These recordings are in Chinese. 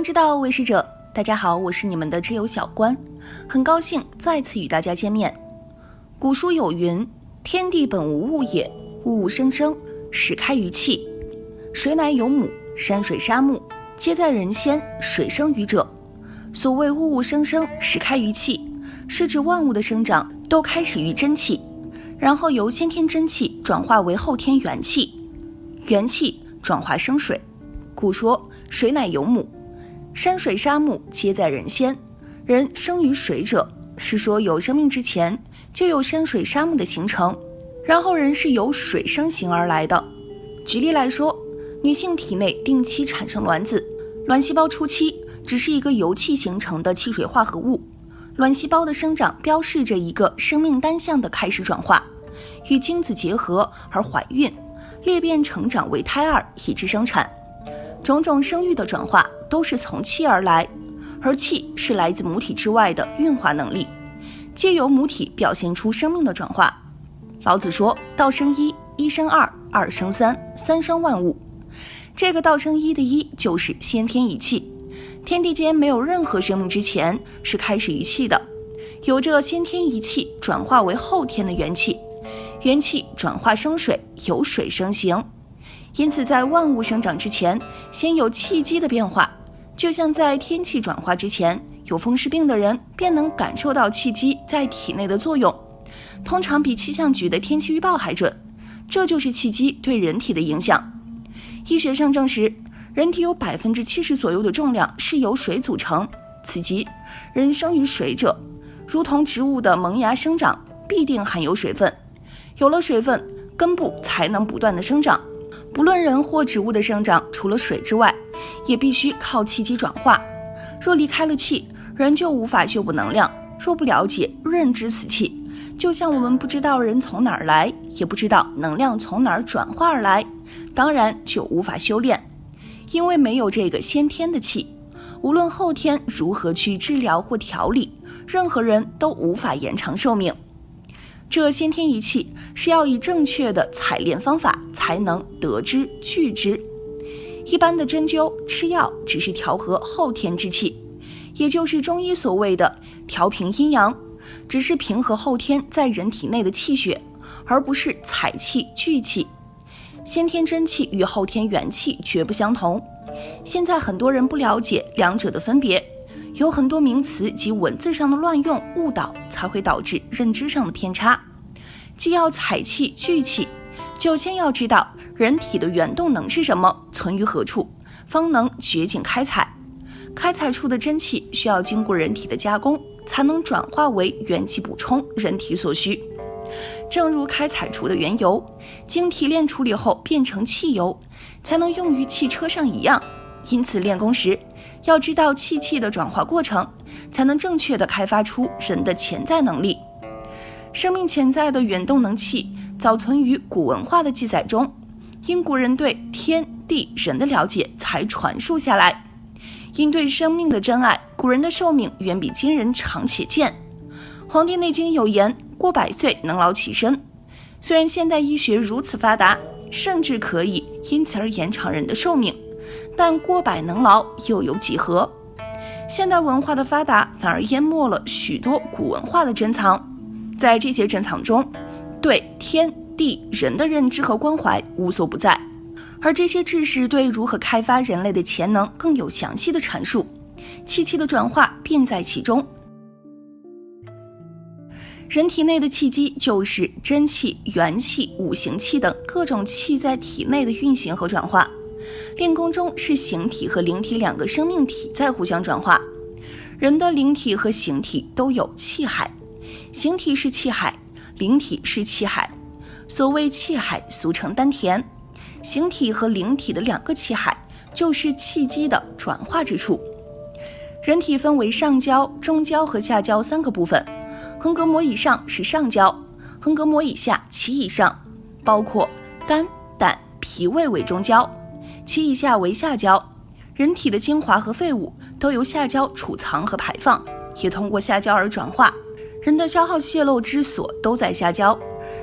观之道，为师者。大家好，我是你们的知友小关，很高兴再次与大家见面。古书有云：天地本无物也，物物生生，始开于气。水乃有母，山水沙木，皆在人先，水生于者。所谓物物生生，始开于气，是指万物的生长都开始于真气，然后由先天真气转化为后天元气，元气转化生水。故说水乃有母，山水沙木皆在人先，人生于水者，是说有生命之前就有山水沙木的形成，然后人是由水生形而来的。举例来说，女性体内定期产生卵子，卵细胞初期只是一个由气形成的气水化合物，卵细胞的生长标示着一个生命单向的开始转化，与精子结合而怀孕，裂变成长为胎儿，以致生产。种种生育的转化都是从气而来，而气是来自母体之外的运化能力，借由母体表现出生命的转化。老子说：道生一，一生二，二生三，三生万物。这个道生一的一就是先天一气，天地间没有任何生命之前是开始于气的，有着先天一气转化为后天的元气，元气转化生水，由水生形。因此在万物生长之前，先有气机的变化，就像在天气转化之前，有风湿病的人便能感受到气机在体内的作用，通常比气象局的天气预报还准，这就是气机对人体的影响。医学上证实，人体有 70% 左右的重量是由水组成，此即人生于水者，如同植物的萌芽生长必定含有水分，有了水分，根部才能不断的生长。不论人或植物的生长，除了水之外，也必须靠气机转化。若离开了气，人就无法修补能量。若不了解认知此气，就像我们不知道人从哪儿来，也不知道能量从哪儿转化而来，当然就无法修炼。因为没有这个先天的气，无论后天如何去治疗或调理，任何人都无法延长寿命。这先天一气是要以正确的采炼方法才能得之聚之。一般的针灸吃药只是调和后天之气，也就是中医所谓的调平阴阳，只是平和后天在人体内的气血，而不是采气聚气。先天真气与后天元气绝不相同，现在很多人不了解两者的分别，有很多名词及文字上的乱用误导，才会导致认知上的偏差。既要采气聚气，就先要知道人体的原动能是什么，存于何处，方能掘井开采。开采出的真气需要经过人体的加工，才能转化为元气补充人体所需。正如开采出的原油，经提炼处理后变成汽油，才能用于汽车上一样。因此练功时要知道气的转化过程，才能正确地开发出人的潜在能力。生命潜在的原动能气早存于古文化的记载中，因古人对天地人的了解才传述下来。因对生命的珍爱，古人的寿命远比今人长且健。《黄帝内经》有言：过100岁能劳其身。虽然现代医学如此发达，甚至可以因此而延长人的寿命，但过百能劳又有几何？现代文化的发达反而淹没了许多古文化的珍藏。在这些珍藏中，对天地人的认知和关怀无所不在，而这些知识对如何开发人类的潜能更有详细的阐述，气的转化便在其中。人体内的气机就是真气、元气、五行气等各种气在体内的运行和转化。练功中是形体和灵体两个生命体在互相转化。人的灵体和形体都有气海，形体是气海，灵体是气海。所谓气海俗称丹田，形体和灵体的两个气海就是气机的转化之处。人体分为上焦、中焦和下焦三个部分，横膈膜以上是上焦，横膈膜以下其以上，包括肝、胆、脾胃为中焦，其以下为下焦。人体的精华和废物都由下焦储藏和排放，也通过下焦而转化。人的消耗泄漏之所都在下焦。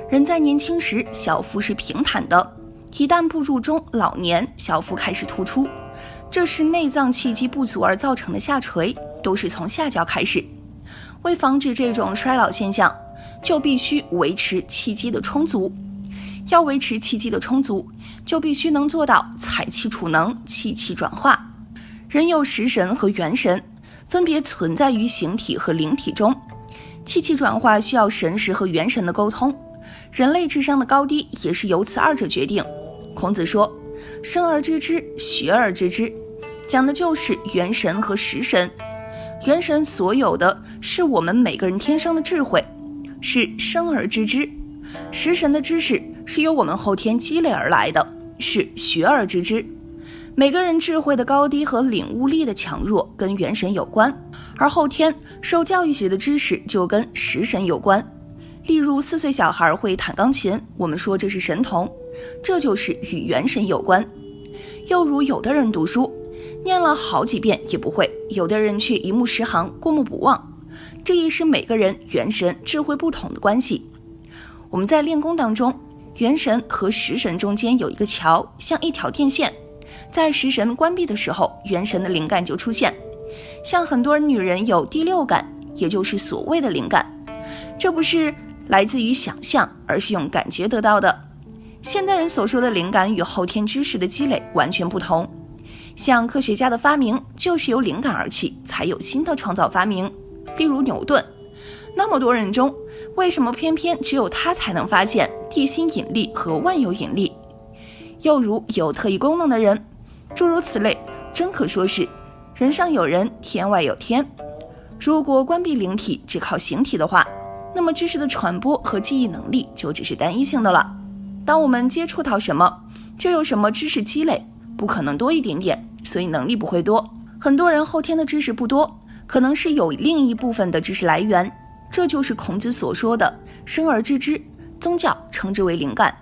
人在年轻时小腹是平坦的，一旦步入中老年，小腹开始突出，这是内脏气机不足而造成的下垂，都是从下焦开始。为防止这种衰老现象，就必须维持气机的充足。要维持气机的充足，就必须能做到采气储能，气气转化。人有食神和元神，分别存在于形体和灵体中。气气转化需要神识和元神的沟通，人类智商的高低也是由此二者决定。孔子说，生而知之，学而知之，讲的就是元神和食神。元神所有的是我们每个人天生的智慧，是生而知之；食神的知识是由我们后天积累而来的，是学而知之。每个人智慧的高低和领悟力的强弱跟元神有关，而后天受教育学的知识就跟食神有关。例如4岁小孩会弹钢琴，我们说这是神童，这就是与元神有关。又如有的人读书念了好几遍也不会，有的人却一目十行，过目不忘，这也是每个人元神智慧不同的关系。我们在练功当中，元神和食神中间有一个桥，像一条电线，在食神关闭的时候，元神的灵感就出现。像很多女人有第六感，也就是所谓的灵感，这不是来自于想象，而是用感觉得到的。现代人所说的灵感与后天知识的积累完全不同。像科学家的发明就是由灵感而起，才有新的创造发明。例如牛顿，那么多人中，为什么偏偏只有他才能发现地心引力和万有引力？又如有特异功能的人，诸如此类，真可说是人上有人，天外有天。如果关闭灵体只靠形体的话，那么知识的传播和记忆能力就只是单一性的了。当我们接触到什么，就有什么知识积累，不可能多一点点，所以能力不会多。很多人后天的知识不多，可能是有另一部分的知识来源，这就是孔子所说的生而知之，宗教称之为灵感。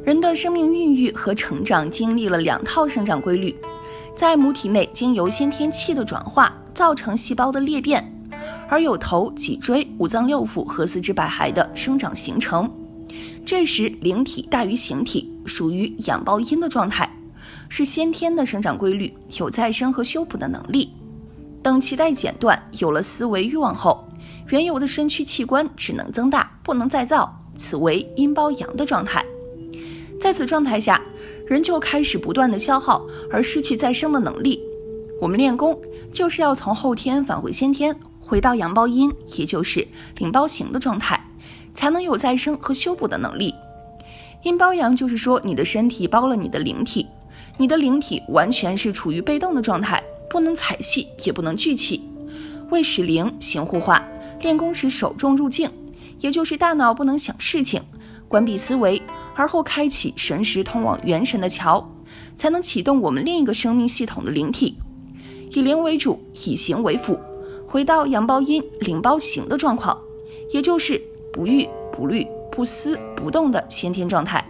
人的生命孕育和成长经历了2套生长规律，在母体内经由先天气的转化，造成细胞的裂变，而有头、脊椎、五脏六腑和四肢百骸的生长形成。这时灵体大于形体，属于阳抱阴的状态，是先天的生长规律，有再生和修补的能力。等脐带剪断，有了思维欲望后，原有的身躯器官只能增大，不能再造，此为阴包阳的状态。在此状态下，人就开始不断的消耗而失去再生的能力。我们练功就是要从后天返回先天，回到阳包阴，也就是灵包形的状态，才能有再生和修补的能力。阴包阳就是说你的身体包了你的灵体，你的灵体完全是处于被动的状态，不能采气也不能聚气。为使灵行护化，练功时手重入静，也就是大脑不能想事情，关闭思维，而后开启神识通往元神的桥，才能启动我们另一个生命系统的灵体。以灵为主，以形为辅，回到阳包阴灵包形的状况，也就是不郁不虑不思不动的先天状态，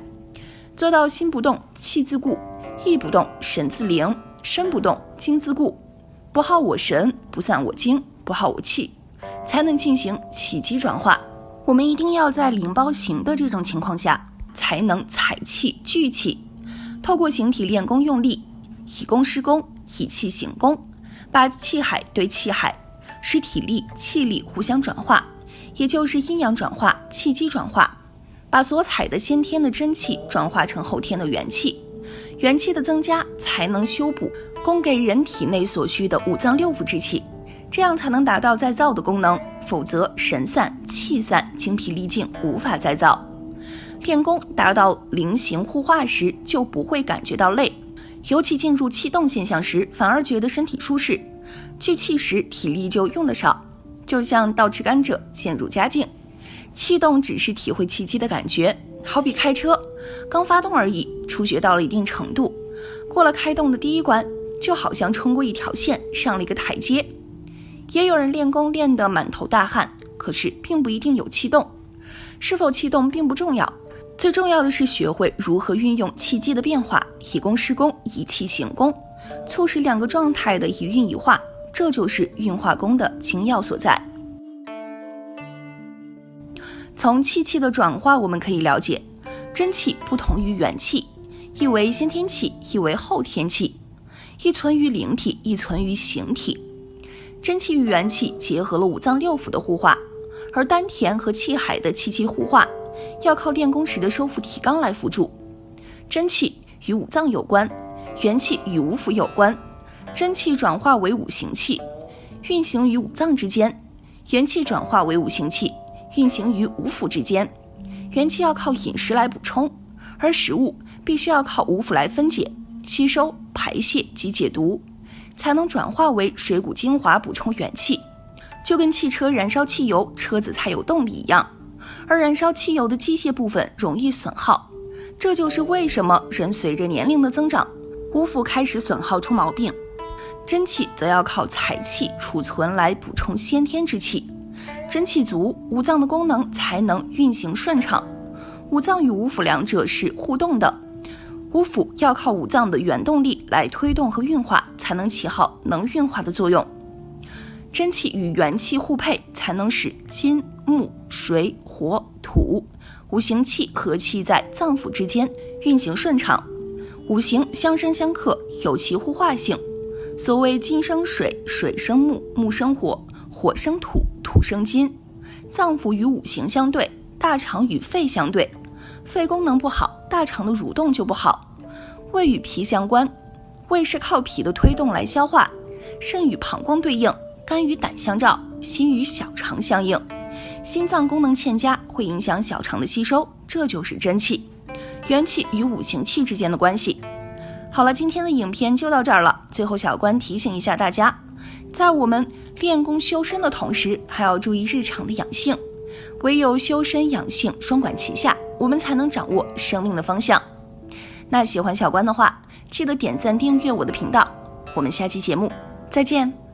做到心不动气自固，意不动神自灵，身不动精自固，不耗我神，不散我精，不耗我气，才能进行气机转化。我们一定要在灵包形的这种情况下，才能采气聚气，透过形体练功用力，以功施功，以气行功，把气海对气海，使体力气力互相转化，也就是阴阳转化，气机转化，把所采的先天的真气转化成后天的元气，元气的增加才能修补供给人体内所需的五脏六腑之气，这样才能达到再造的功能，否则神散气散，精疲力尽，无法再造。练功达到灵形互化时，就不会感觉到累，尤其进入气动现象时，反而觉得身体舒适，聚气时体力就用得少，就像倒吃甘蔗渐入佳境。气动只是体会气机的感觉，好比开车刚发动而已，初学到了一定程度，过了开动的第一关，就好像冲过一条线，上了一个台阶。也有人练功练得满头大汗，可是并不一定有气动。是否气动并不重要，最重要的是学会如何运用气机的变化，以功施功，以气行功，促使两个状态的一运一化，这就是运化功的精要所在。从气的转化，我们可以了解，真气不同于元气，一为先天气，一为后天气，一存于灵体，一存于形体。真气与元气结合了五脏六腑的互化，而丹田和气海的气机互化要靠练功时的收腹提肛来辅助。真气与五脏有关，元气与五腑有关，真气转化为五行气，运行于五脏之间，元气转化为五行气，运行于五腑之间。元气要靠饮食来补充，而食物必须要靠五腑来分解、吸收、排泄及解毒，才能转化为水谷精华补充元气。就跟汽车燃烧汽油，车子才有动力一样，而燃烧汽油的机械部分容易损耗。这就是为什么人随着年龄的增长，五腑开始损耗出毛病。真气则要靠财气储存来补充先天之气，真气足，五脏的功能才能运行顺畅。五脏与五腑两者是互动的，五腑要靠五脏的原动力来推动和运化，才能起好能运化的作用。真气与元气互配，才能使金、木、水、火、土五行气和气在脏腑之间运行顺畅。五行相生相克，有其互化性。所谓金生水，水生木，木生火，火生土，土生金。脏腑与五行相对，大肠与肺相对，肺功能不好，大肠的蠕动就不好。胃与脾相关，胃是靠脾的推动来消化，肾与膀胱对应，肝与胆相照，心与小肠相应。心脏功能欠佳会影响小肠的吸收，这就是真气。元气与五行气之间的关系。好了，今天的影片就到这儿了。最后小关提醒一下大家，在我们练功修身的同时，还要注意日常的养性。唯有修身养性双管齐下，我们才能掌握生命的方向。那喜欢小关的话，记得点赞订阅我的频道。我们下期节目再见。